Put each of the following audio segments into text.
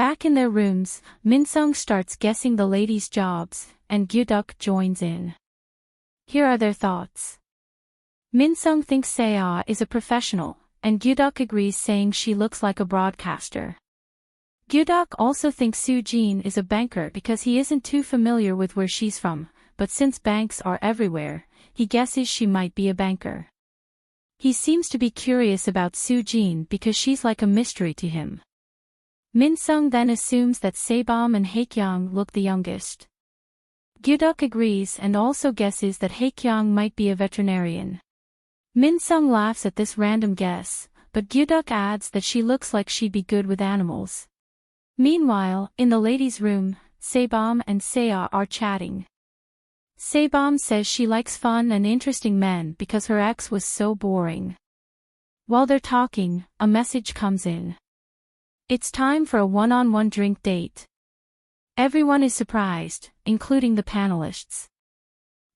Back in their rooms, Minsung starts guessing the ladies' jobs, and Gyudok joins in. Here are their thoughts. Minsung thinks Seo is a professional, and Gyudok agrees, saying she looks like a broadcaster. Gyudok also thinks Soo-jin is a banker because he isn't too familiar with where she's from, but since banks are everywhere, he guesses she might be a banker. He seems to be curious about Soo-jin because she's like a mystery to him. Minsung then assumes that Sebom and Haekyung look the youngest. Gyudok agrees and also guesses that Haekyung might be a veterinarian. Minsung laughs at this random guess, but Gyudok adds that she looks like she'd be good with animals. Meanwhile, in the ladies' room, Sebom and Seo are chatting. Sebom says she likes fun and interesting men because her ex was so boring. While they're talking, a message comes in. It's time for a one-on-one drink date. Everyone is surprised, including the panelists.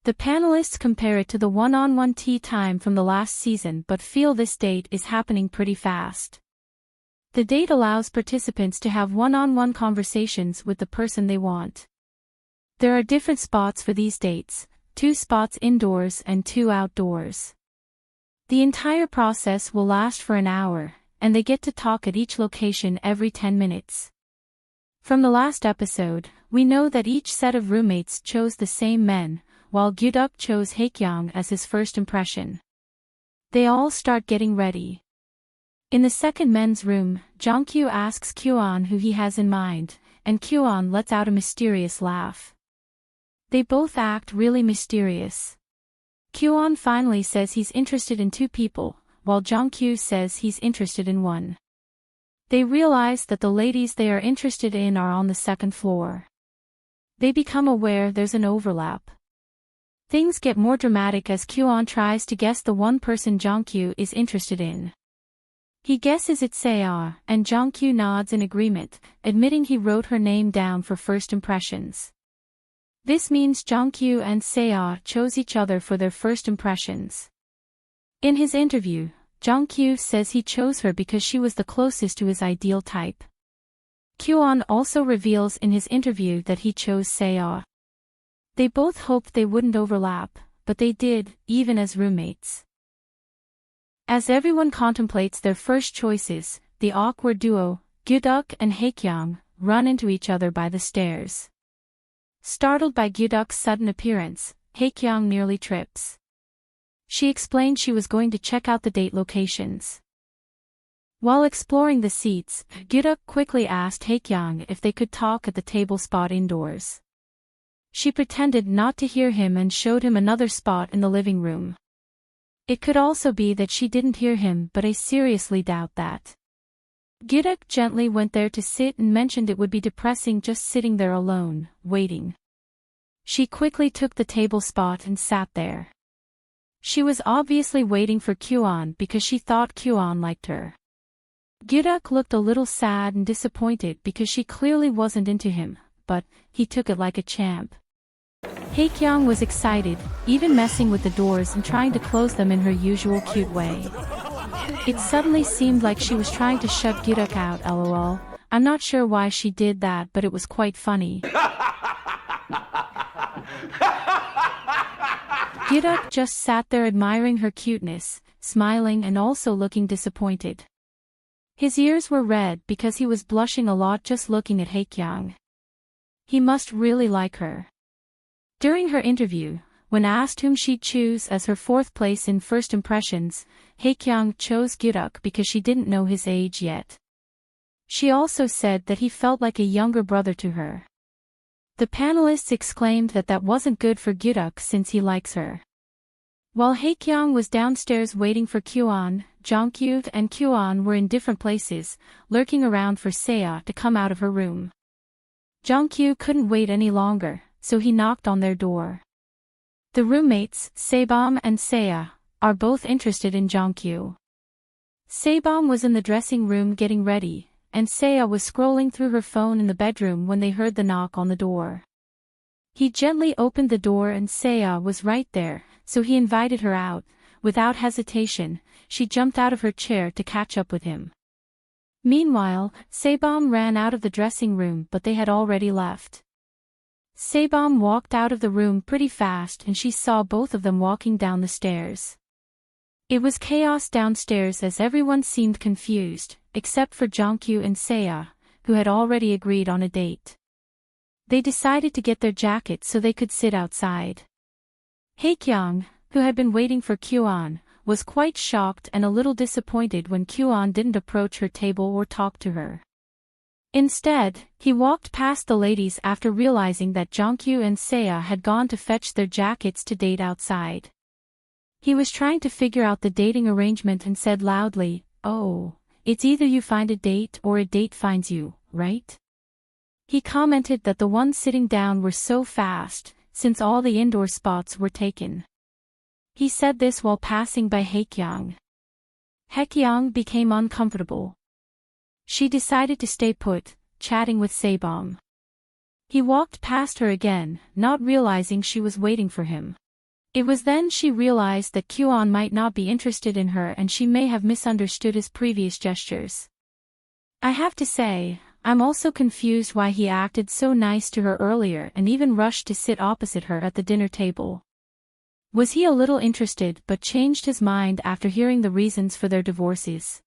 The panelists compare it to the one-on-one tea time from the last season but feel this date is happening pretty fast. The date allows participants to have one-on-one conversations with the person they want. There are different spots for these dates, 2 spots indoors and 2 outdoors. The entire process will last for an hour, and they get to talk at each location every 10 minutes. From the last episode, we know that each set of roommates chose the same men, while Gyudok chose Haekyung as his first impression. They all start getting ready. In the second men's room, Jongkyu asks Kwon who he has in mind, and Kwon lets out a mysterious laugh. They both act really mysterious. Kwon finally says he's interested in 2 people, while Jongkyu says he's interested in 1. They realize that the ladies they are interested in are on the second floor. They become aware there's an overlap. Things get more dramatic as Kwon tries to guess the one person Jongkyu is interested in. He guesses it's Seo, and Jongkyu nods in agreement, admitting he wrote her name down for first impressions. This means Jongkyu and Seo chose each other for their first impressions. In his interview, Jongkyu says he chose her because she was the closest to his ideal type. Kwon also reveals in his interview that he chose Seo. They both hoped they wouldn't overlap, but they did, even as roommates. As everyone contemplates their first choices, the awkward duo, Gyudok and Haekyung, run into each other by the stairs. Startled by Gyudok's sudden appearance, Haekyung nearly trips. She explained she was going to check out the date locations. While exploring the seats, Gyudok quickly asked Haekyung if they could talk at the table spot indoors. She pretended not to hear him and showed him another spot in the living room. It could also be that she didn't hear him, but I seriously doubt that. Gyudok gently went there to sit and mentioned it would be depressing just sitting there alone, waiting. She quickly took the table spot and sat there. She was obviously waiting for Kwon because she thought Kwon liked her. Gyudok looked a little sad and disappointed because she clearly wasn't into him, but he took it like a champ. Haekyung was excited, even messing with the doors and trying to close them in her usual cute way. It suddenly seemed like she was trying to shut Gyudok out, lol. I'm not sure why she did that, but it was quite funny. Gyudok just sat there admiring her cuteness, smiling and also looking disappointed. His ears were red because he was blushing a lot just looking at Haekyung. He must really like her. During her interview, when asked whom she'd choose as her 4th place in first impressions, Haekyung chose Gyudok because she didn't know his age yet. She also said that he felt like a younger brother to her. The panelists exclaimed that that wasn't good for Gyudok since he likes her. While Haekyung was downstairs waiting for Kwon, Jongkyu and Kwon were in different places, lurking around for Seo to come out of her room. Jongkyu couldn't wait any longer, so he knocked on their door. The roommates, Sebom and Seo, are both interested in Jongkyu. Sebom was in the dressing room getting ready, and Seo was scrolling through her phone in the bedroom when they heard the knock on the door. He gently opened the door and Seo was right there, so he invited her out. Without hesitation, she jumped out of her chair to catch up with him. Meanwhile, Sebum ran out of the dressing room, but they had already left. Sebum walked out of the room pretty fast and she saw both of them walking down the stairs. It was chaos downstairs as everyone seemed confused, except for Jongkyu and Seo, who had already agreed on a date. They decided to get their jackets so they could sit outside. Haekyung, who had been waiting for Kwon, was quite shocked and a little disappointed when Kwon didn't approach her table or talk to her. Instead, he walked past the ladies after realizing that Jongkyu and Seo had gone to fetch their jackets to date outside. He was trying to figure out the dating arrangement and said loudly, "Oh, it's either you find a date or a date finds you, right?" He commented that the ones sitting down were so fast, since all the indoor spots were taken. He said this while passing by Haekyung. Haekyung became uncomfortable. She decided to stay put, chatting with Sebum. He walked past her again, not realizing she was waiting for him. It was then she realized that Kwon might not be interested in her and she may have misunderstood his previous gestures. I have to say, I'm also confused why he acted so nice to her earlier and even rushed to sit opposite her at the dinner table. Was he a little interested but changed his mind after hearing the reasons for their divorces?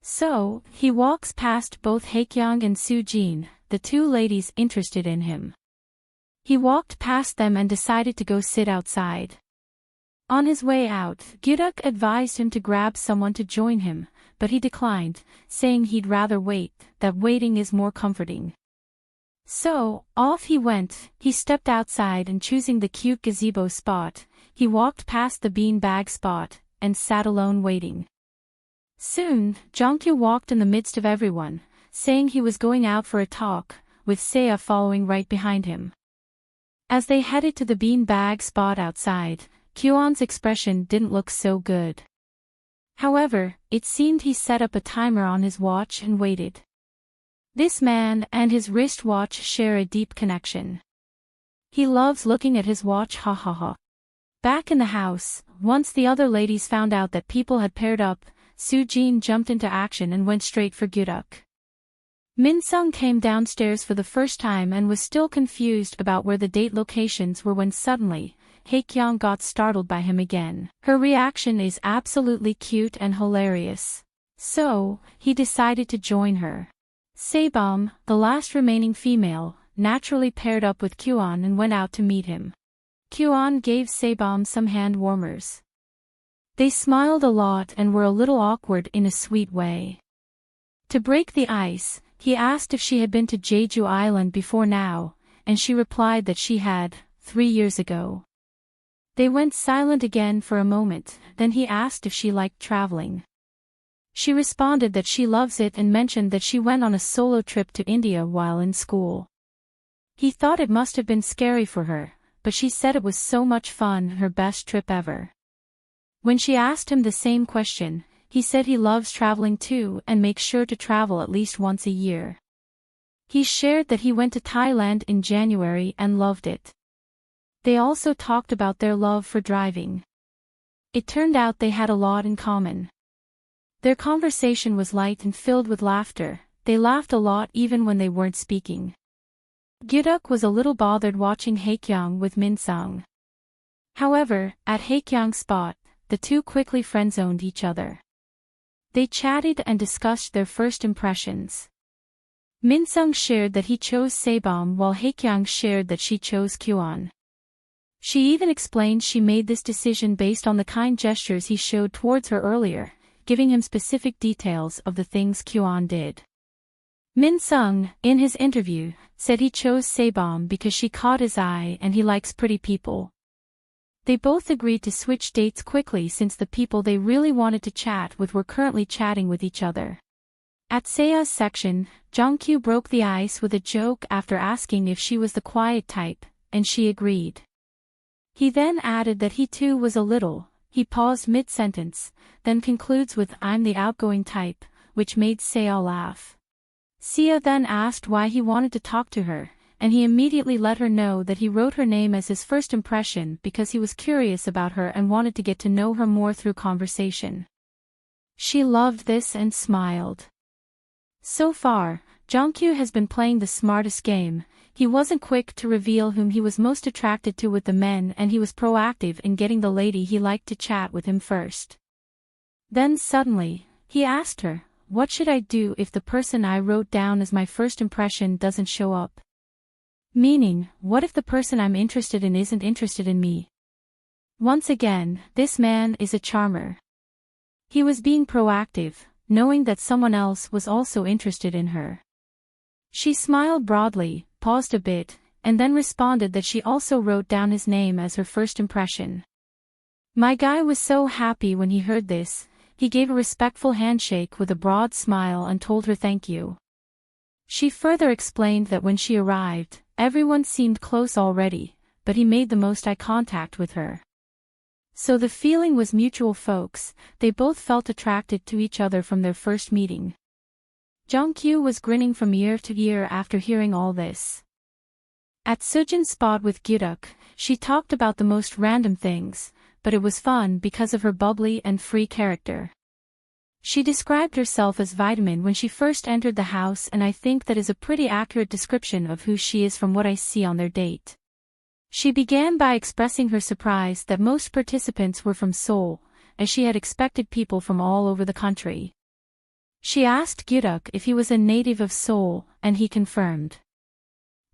So, he walks past both Haekyung and Soo-jin, the two ladies interested in him. He walked past them and decided to go sit outside. On his way out, Gyuduk advised him to grab someone to join him, but he declined, saying he'd rather wait, that waiting is more comforting. So, off he went. He stepped outside and choosing the cute gazebo spot, he walked past the bean-bag spot, and sat alone waiting. Soon, Jongkyu walked in the midst of everyone, saying he was going out for a talk, with Seo following right behind him. As they headed to the bean-bag spot outside, Kwon's expression didn't look so good. However, it seemed he set up a timer on his watch and waited. This man and his wristwatch share a deep connection. He loves looking at his watch, ha ha ha. Back in the house, once the other ladies found out that people had paired up, Soo-jin jumped into action and went straight for Gyuduk. Min-sung came downstairs for the first time and was still confused about where the date locations were when suddenly, Haekyung got startled by him again. Her reaction is absolutely cute and hilarious. So, he decided to join her. Sebum, the last remaining female, naturally paired up with Kwon and went out to meet him. Kwon gave Sebum some hand warmers. They smiled a lot and were a little awkward in a sweet way. To break the ice, he asked if she had been to Jeju Island before now, and she replied that she had, 3 years ago. They went silent again for a moment, then he asked if she liked traveling. She responded that she loves it and mentioned that she went on a solo trip to India while in school. He thought it must have been scary for her, but she said it was so much fun, her best trip ever. When she asked him the same question, he said he loves traveling too and makes sure to travel at least once a year. He shared that he went to Thailand in January and loved it. They also talked about their love for driving. It turned out they had a lot in common. Their conversation was light and filled with laughter. They laughed a lot even when they weren't speaking. Gyuduk was a little bothered watching Haekyung with Min-sung. However, at Haekyung's spot, the two quickly friend-zoned each other. They chatted and discussed their first impressions. Min-sung shared that he chose Sebum while Haekyung shared that she chose Kwon. She even explained she made this decision based on the kind gestures he showed towards her earlier, giving him specific details of the things Kwon did. Min-sung, in his interview, said he chose Sebum because she caught his eye and he likes pretty people. They both agreed to switch dates quickly since the people they really wanted to chat with were currently chatting with each other. At Seo's section, Jongkyu broke the ice with a joke after asking if she was the quiet type, and she agreed. He then added that he too was a little. He paused mid-sentence, then concludes with "I'm the outgoing type," which made Seo laugh. Seo then asked why he wanted to talk to her, and he immediately let her know that he wrote her name as his first impression because he was curious about her and wanted to get to know her more through conversation. She loved this and smiled. So far, Jongkyu has been playing the smartest game. He wasn't quick to reveal whom he was most attracted to with the men, and he was proactive in getting the lady he liked to chat with him first. Then suddenly, he asked her, "What should I do if the person I wrote down as my first impression doesn't show up?" Meaning, what if the person I'm interested in isn't interested in me? Once again, this man is a charmer. He was being proactive, knowing that someone else was also interested in her. She smiled broadly, paused a bit, and then responded that she also wrote down his name as her first impression. My guy was so happy when he heard this. He gave a respectful handshake with a broad smile and told her thank you. She further explained that when she arrived, everyone seemed close already, but he made the most eye contact with her. So the feeling was mutual, folks. They both felt attracted to each other from their first meeting. Jongkyu was grinning from ear to ear after hearing all this. At Sujin's spot with Gyudok, she talked about the most random things, but it was fun because of her bubbly and free character. She described herself as Vitamin when she first entered the house, and I think that is a pretty accurate description of who she is from what I see on their date. She began by expressing her surprise that most participants were from Seoul, as she had expected people from all over the country. She asked Gyudok if he was a native of Seoul, and he confirmed.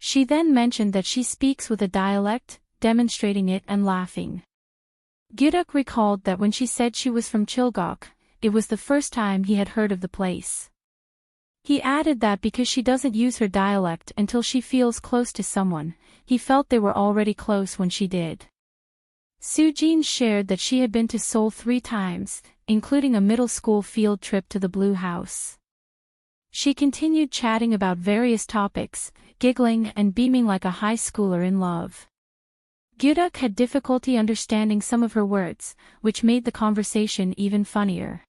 She then mentioned that she speaks with a dialect, demonstrating it and laughing. Gyudok recalled that when she said she was from Chilgok, it was the first time he had heard of the place. He added that because she doesn't use her dialect until she feels close to someone, he felt they were already close when she did. Sujin shared that she had been to Seoul 3 times, including a middle school field trip to the Blue House. She continued chatting about various topics, giggling and beaming like a high schooler in love. Gyudok had difficulty understanding some of her words, which made the conversation even funnier.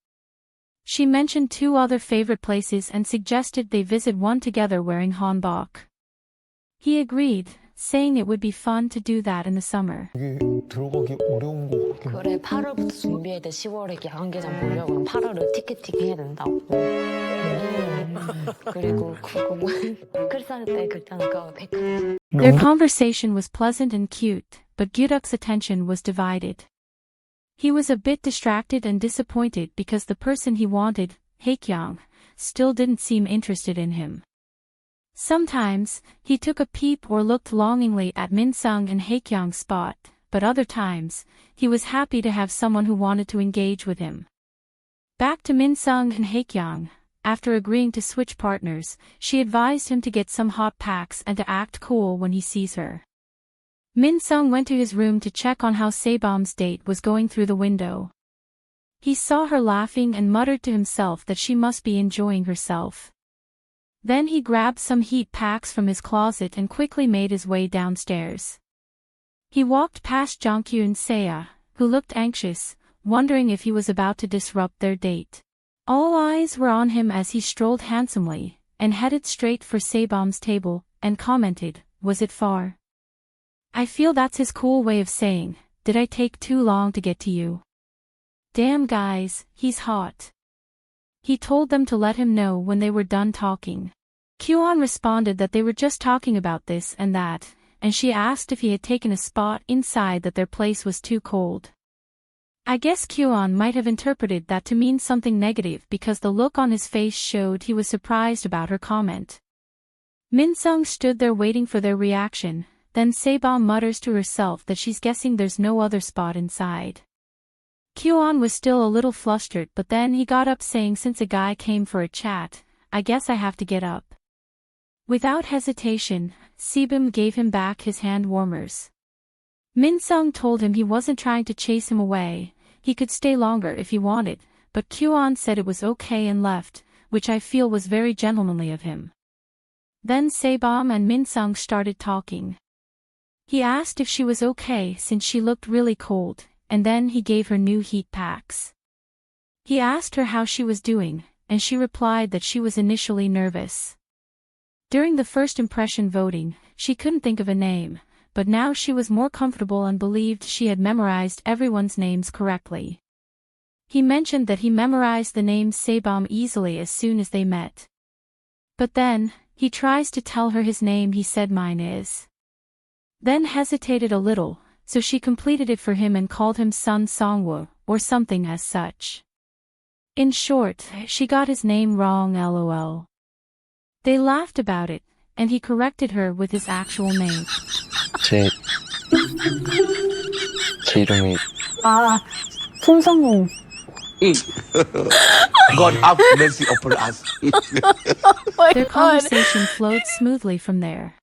She mentioned 2 other favorite places and suggested they visit one together wearing hanbok. He agreed, saying it would be fun to do that in the summer. 들어가기 어려운 거 같긴 해. 그래 8월부터 준비해야 돼. 10월에 야간개장 보려고 그럼 8월에 티켓팅 해야 된다고. 그리고 그거 크리스마스 때 그때는 그 백화점. Their conversation was pleasant and cute, but Gyudok's attention was divided. He was a bit distracted and disappointed because the person he wanted, Haekyung, still didn't seem interested in him. Sometimes, he took a peep or looked longingly at Minsung and Haekyung's spot, but other times, he was happy to have someone who wanted to engage with him. Back to Minsung and Haekyung, after agreeing to switch partners, she advised him to get some hot packs and to act cool when he sees her. Minsung went to his room to check on how Sebom's date was going through the window. He saw her laughing and muttered to himself that she must be enjoying herself. Then he grabbed some heat packs from his closet and quickly made his way downstairs. He walked past Jongkyu and Seiya, who looked anxious, wondering if he was about to disrupt their date. All eyes were on him as he strolled handsomely, and headed straight for Sebom's table, and commented, "Was it far?" I feel that's his cool way of saying, "Did I take too long to get to you?" Damn guys, he's hot. He told them to let him know when they were done talking. Kyuan responded that they were just talking about this and that, and she asked if he had taken a spot inside that their place was too cold. I guess Kyuan might have interpreted that to mean something negative because the look on his face showed he was surprised about her comment. Minsung stood there waiting for their reaction, then Sebom mutters to herself that she's guessing there's no other spot inside. Kyuan was still a little flustered, but then he got up saying, "Since a guy came for a chat, I guess I have to get up." Without hesitation, Sebom gave him back his hand warmers. Minsung told him he wasn't trying to chase him away, he could stay longer if he wanted, but Kyuan said it was okay and left, which I feel was very gentlemanly of him. Then Sebom and Minsung started talking. He asked if she was okay since she looked really cold, and then he gave her new heat packs. He asked her how she was doing, and she replied that she was initially nervous. During the first impression voting, she couldn't think of a name, but now she was more comfortable and believed she had memorized everyone's names correctly. He mentioned that he memorized the name Sebom easily as soon as they met. But then, he tries to tell her his name. He said mine is. Then hesitated a little, so she completed it for him and called him Sun Songwoo, or something as such. In short, she got his name wrong, lol. They laughed about it, and he corrected her with his actual name. 제 이름이 아, 손성공. God have mercy upon us. Their conversation flowed smoothly from there.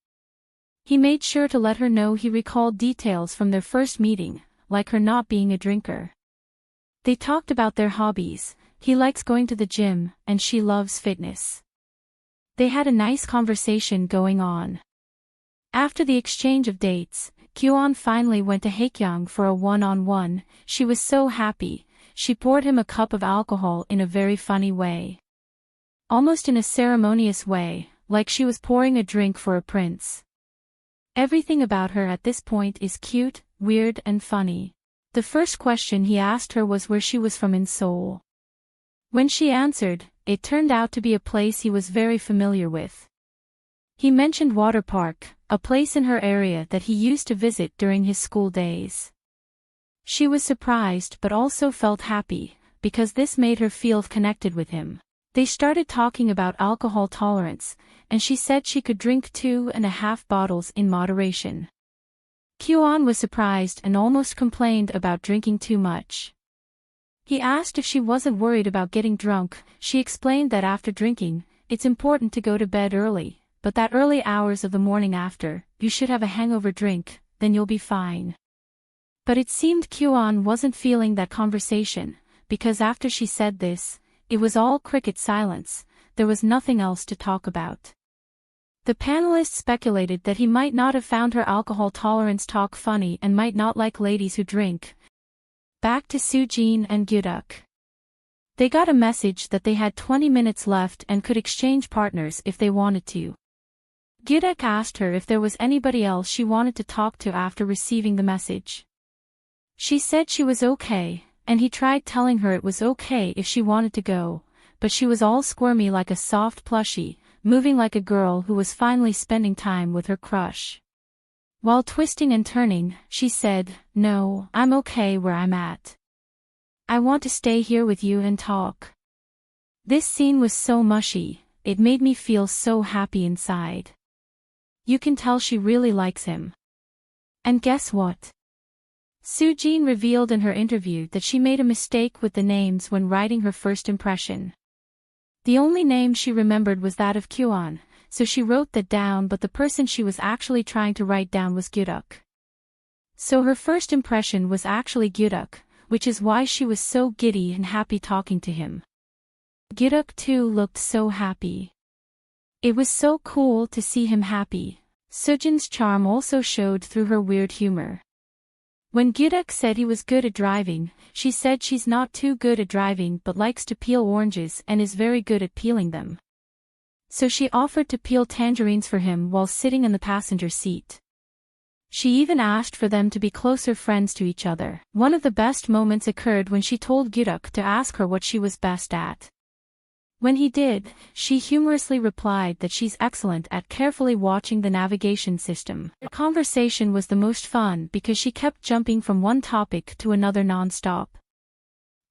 He made sure to let her know he recalled details from their first meeting, like her not being a drinker. They talked about their hobbies. He likes going to the gym, and she loves fitness. They had a nice conversation going on. After the exchange of dates, Kyuan finally went to Haekyang for a one-on-one. She was so happy. She poured him a cup of alcohol in a very funny way. Almost in a ceremonious way, like she was pouring a drink for a prince. Everything about her at this point is cute, weird and funny. The first question he asked her was where she was from in Seoul. When she answered, it turned out to be a place he was very familiar with. He mentioned Water Park, a place in her area that he used to visit during his school days. She was surprised but also felt happy, because this made her feel connected with him. They started talking about alcohol tolerance, and she said she could drink 2.5 bottles in moderation. Kyuan was surprised and almost complained about drinking too much. He asked if she wasn't worried about getting drunk. She explained that after drinking, it's important to go to bed early, but that early hours of the morning after, you should have a hangover drink, then you'll be fine. But it seemed Kyuan wasn't feeling that conversation, because after she said this, it was all cricket silence. There was nothing else to talk about. The panelists speculated that he might not have found her alcohol tolerance talk funny and might not like ladies who drink. Back to Soo-jin and Gyuduk. They got a message that they had 20 minutes left and could exchange partners if they wanted to. Gyuduk asked her if there was anybody else she wanted to talk to after receiving the message. She said she was okay, and he tried telling her it was okay if she wanted to go, but she was all squirmy like a soft plushie, moving like a girl who was finally spending time with her crush. While twisting and turning, she said, "No, I'm okay where I'm at. I want to stay here with you and talk." This scene was so mushy, it made me feel so happy inside. You can tell she really likes him. And guess what? Soo-jin revealed in her interview that she made a mistake with the names when writing her first impression. The only name she remembered was that of Kyuan, so she wrote that down, but the person she was actually trying to write down was Gyuduk. So her first impression was actually Gyuduk, which is why she was so giddy and happy talking to him. Gyuduk too looked so happy. It was so cool to see him happy. Soo-jin's charm also showed through her weird humor. When Gyuduk said he was good at driving, she said she's not too good at driving but likes to peel oranges and is very good at peeling them. So she offered to peel tangerines for him while sitting in the passenger seat. She even asked for them to be closer friends to each other. One of the best moments occurred when she told Gyuduk to ask her what she was best at. When he did, she humorously replied that she's excellent at carefully watching the navigation system. The conversation was the most fun because she kept jumping from one topic to another non-stop.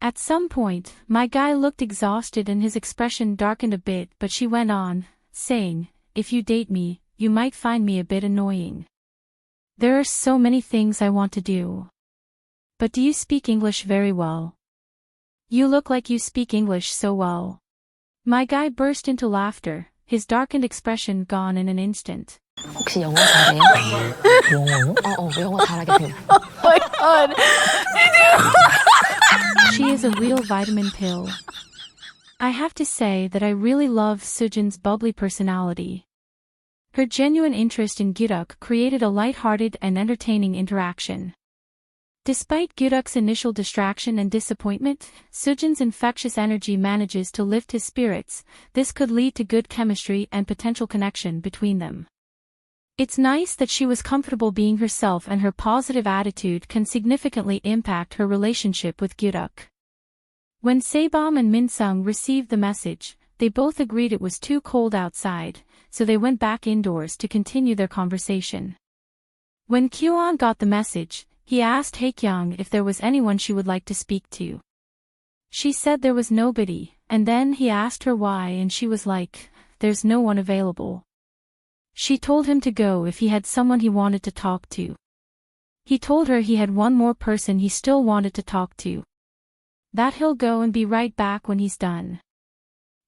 At some point, my guy looked exhausted and his expression darkened a bit, but she went on, saying, "If you date me, you might find me a bit annoying. There are so many things I want to do. But do you speak English very well? You look like you speak English so well." My guy burst into laughter, his darkened expression gone in an instant. 혹시 영어 잘해요? 영어요? 영어 잘하게 생겨. Oh my god. She is a real vitamin pill. I have to say that I really love Soo-jin's bubbly personality. Her genuine interest in Gyuduk created a light-hearted and entertaining interaction. Despite Gyuduk's initial distraction and disappointment, Soo-jin's infectious energy manages to lift his spirits. This could lead to good chemistry and potential connection between them. It's nice that she was comfortable being herself, and her positive attitude can significantly impact her relationship with Gyuduk. When Saebom and Minsung received the message, they both agreed it was too cold outside, so they went back indoors to continue their conversation. When Kwon got the message, he asked Haekyung if there was anyone she would like to speak to. She said there was nobody, and then he asked her why and she was like, "There's no one available." She told him to go if he had someone he wanted to talk to. He told her he had one more person he still wanted to talk to. That he'll go and be right back when he's done.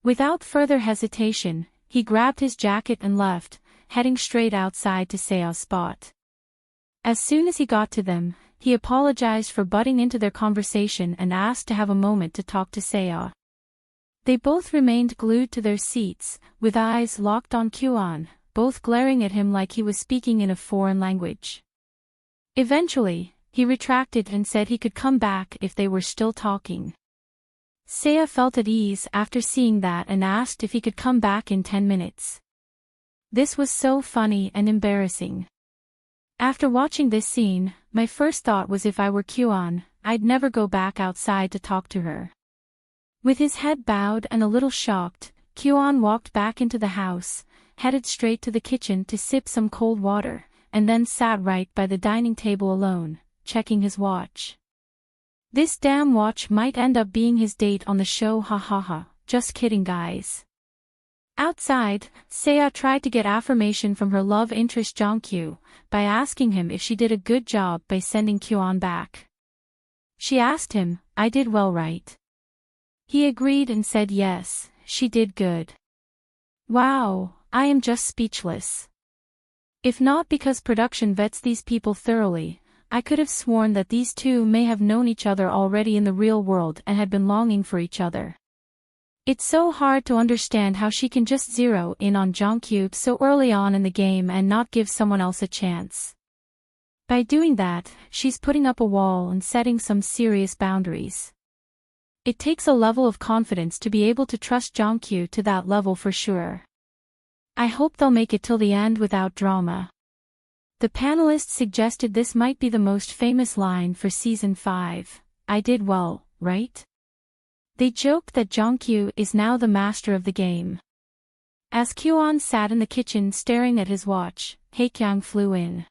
Without further hesitation, he grabbed his jacket and left, heading straight outside to Seo's spot. As soon as he got to them, he apologized for butting into their conversation and asked to have a moment to talk to Seo. They both remained glued to their seats, with eyes locked on Kwon, both glaring at him like he was speaking in a foreign language. Eventually, he retracted and said he could come back if they were still talking. Seo felt at ease after seeing that and asked if he could come back in 10 minutes. This was so funny and embarrassing. After watching this scene, my first thought was if I were Kwon, I'd never go back outside to talk to her. With his head bowed and a little shocked, Kwon walked back into the house, headed straight to the kitchen to sip some cold water, and then sat right by the dining table alone, checking his watch. This damn watch might end up being his date on the show, ha ha ha, just kidding guys. Outside, Seo tried to get affirmation from her love interest Jongkyu, by asking him if she did a good job by sending Kwon back. She asked him, "I did well, right?" He agreed and said yes, she did good. Wow, I am just speechless. If not because production vets these people thoroughly, I could have sworn that these two may have known each other already in the real world and had been longing for each other. It's so hard to understand how she can just zero in on Jongkyu so early on in the game and not give someone else a chance. By doing that, she's putting up a wall and setting some serious boundaries. It takes a level of confidence to be able to trust Jongkyu to that level for sure. I hope they'll make it till the end without drama. The panelists suggested this might be the most famous line for Season 5, "I did well, right?" They joked that Jongkyu is now the master of the game. As Kwon sat in the kitchen staring at his watch, Haekyung flew in.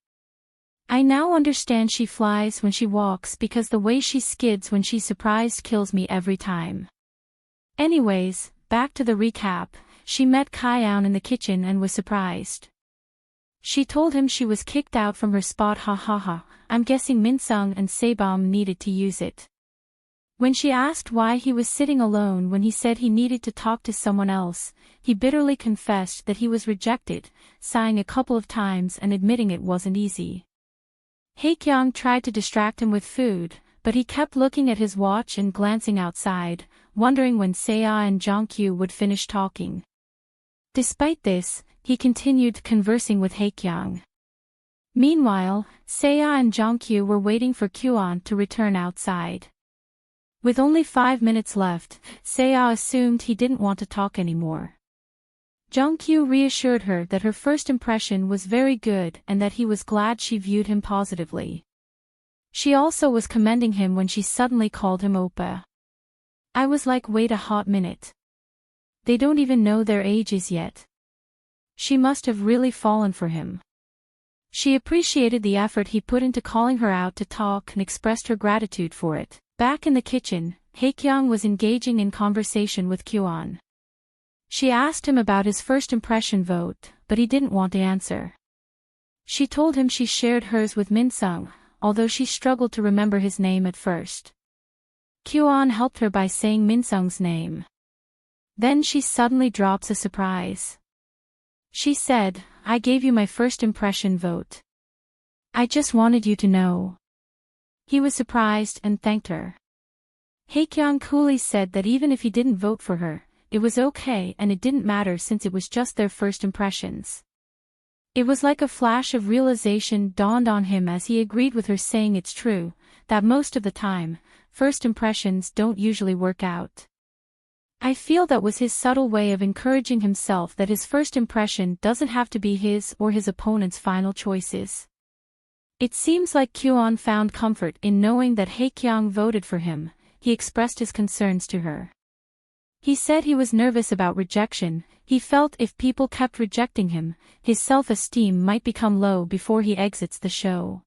I now understand she flies when she walks because the way she skids when she's surprised kills me every time. Anyways, back to the recap, she met Kyeon in the kitchen and was surprised. She told him she was kicked out from her spot, ha ha ha, I'm guessing Minsung and Sebum needed to use it. When she asked why he was sitting alone when he said he needed to talk to someone else, he bitterly confessed that he was rejected, sighing a couple of times and admitting it wasn't easy. Haekyung tried to distract him with food, but he kept looking at his watch and glancing outside, wondering when Seo and Jongkyu would finish talking. Despite this, he continued conversing with Haekyung. Meanwhile, Seo and Jongkyu were waiting for Kwon to return outside. With only 5 minutes left, Seo assumed he didn't want to talk anymore. Jongkyu reassured her that her first impression was very good and that he was glad she viewed him positively. She also was commending him when she suddenly called him Oppa. I was like, wait a hot minute. They don't even know their ages yet. She must have really fallen for him. She appreciated the effort he put into calling her out to talk and expressed her gratitude for it. Back in the kitchen, Haekyung was engaging in conversation with Kwon. She asked him about his first impression vote, but he didn't want to answer. She told him she shared hers with Minsung, although she struggled to remember his name at first. Kwon helped her by saying Minsung's name. Then she suddenly drops a surprise. She said, I gave you my first impression vote. I just wanted you to know. He was surprised and thanked her. Haekyung coolly said that even if he didn't vote for her, it was okay and it didn't matter since it was just their first impressions. It was like a flash of realization dawned on him as he agreed with her, saying it's true, that most of the time, first impressions don't usually work out. I feel that was his subtle way of encouraging himself that his first impression doesn't have to be his or his opponent's final choices. It seems like Kwon found comfort in knowing that Haekyung voted for him. He expressed his concerns to her. He said he was nervous about rejection. He felt if people kept rejecting him, his self-esteem might become low before he exits the show.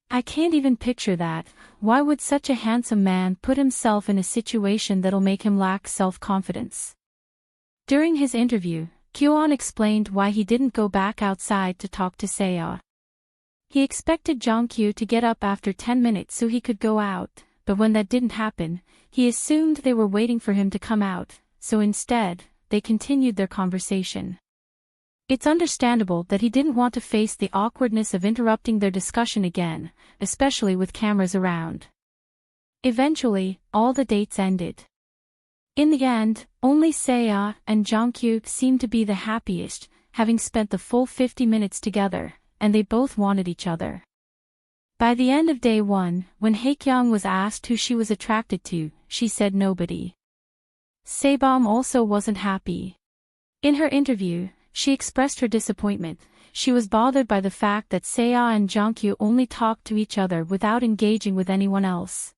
I can't even picture that. Why would such a handsome man put himself in a situation that'll make him lack self-confidence? During his interview, Kwon explained why he didn't go back outside to talk to Seo. He expected Jongkyu to get up after 10 minutes so he could go out, but when that didn't happen, he assumed they were waiting for him to come out, so instead, they continued their conversation. It's understandable that he didn't want to face the awkwardness of interrupting their discussion again, especially with cameras around. Eventually, all the dates ended. In the end, only Seo and Jongkyu seemed to be the happiest, having spent the full 50 minutes together, and they both wanted each other. By the end of day 1, when Haekyung was asked who she was attracted to, she said nobody. Sebum also wasn't happy. In her interview, she expressed her disappointment. She was bothered by the fact that Seo and Jongkyu only talked to each other without engaging with anyone else.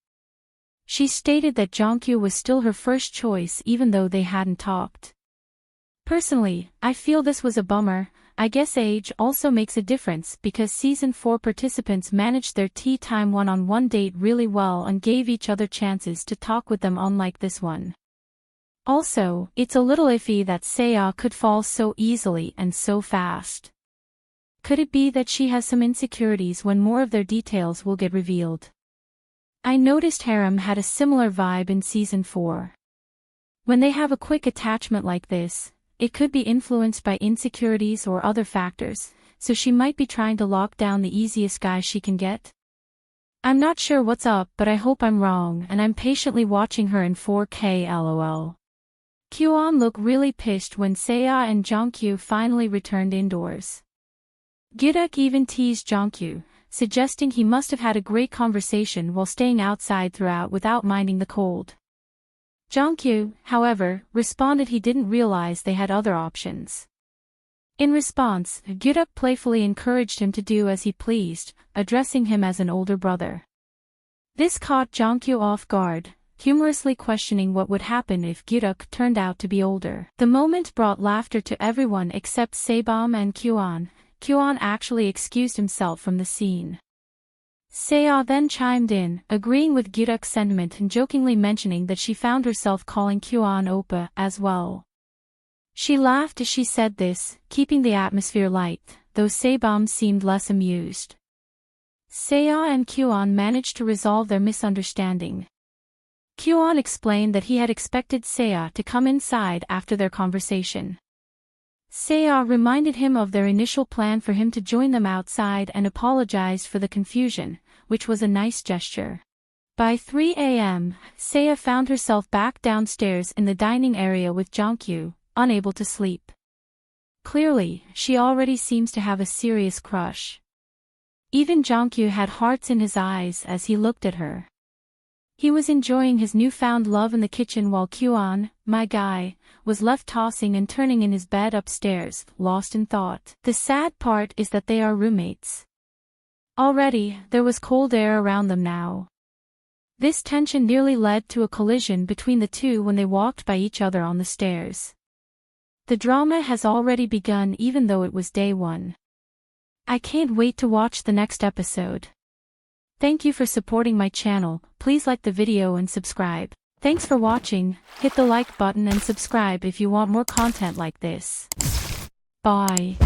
She stated that Jongkyu was still her first choice even though they hadn't talked. Personally, I feel this was a bummer. I guess age also makes a difference because season 4 participants managed their tea time one-on-one date really well and gave each other chances to talk with them, unlike this one. Also, it's a little iffy that Seo could fall so easily and so fast. Could it be that she has some insecurities when more of their details will get revealed? I noticed Harem had a similar vibe in season 4. When they have a quick attachment like this, it could be influenced by insecurities or other factors, so she might be trying to lock down the easiest guy she can get. I'm not sure what's up, but I hope I'm wrong, and I'm patiently watching her in 4K lol. Kwon looked really pissed when Seo and Jongkyu finally returned indoors. Gyuduk even teased Jongkyu, suggesting he must have had a great conversation while staying outside throughout without minding the cold. Jongkyu, however, responded he didn't realize they had other options. In response, Gyuduk playfully encouraged him to do as he pleased, addressing him as an older brother. This caught Jongkyu off guard, humorously questioning what would happen if Gyuduk turned out to be older. The moment brought laughter to everyone except Sebum and Kwon. Kwon actually excused himself from the scene. Seo then chimed in, agreeing with Gyuduk's sentiment and jokingly mentioning that she found herself calling Kwon Oppa as well. She laughed as she said this, keeping the atmosphere light, though Sebum seemed less amused. Seo and Kwon managed to resolve their misunderstanding. Kwon explained that he had expected Seo to come inside after their conversation. Seo reminded him of their initial plan for him to join them outside and apologized for the confusion, which was a nice gesture. By 3 a.m., Seo found herself back downstairs in the dining area with Jongkyu, unable to sleep. Clearly, she already seems to have a serious crush. Even Jongkyu had hearts in his eyes as he looked at her. He was enjoying his newfound love in the kitchen while Kwon, my guy, was left tossing and turning in his bed upstairs, lost in thought. The sad part is that they are roommates. Already, there was cold air around them now. This tension nearly led to a collision between the two when they walked by each other on the stairs. The drama has already begun even though it was day 1. I can't wait to watch the next episode. Thank you for supporting my channel. Please like the video and subscribe. Thanks for watching. Hit the like button and subscribe if you want more content like this. Bye.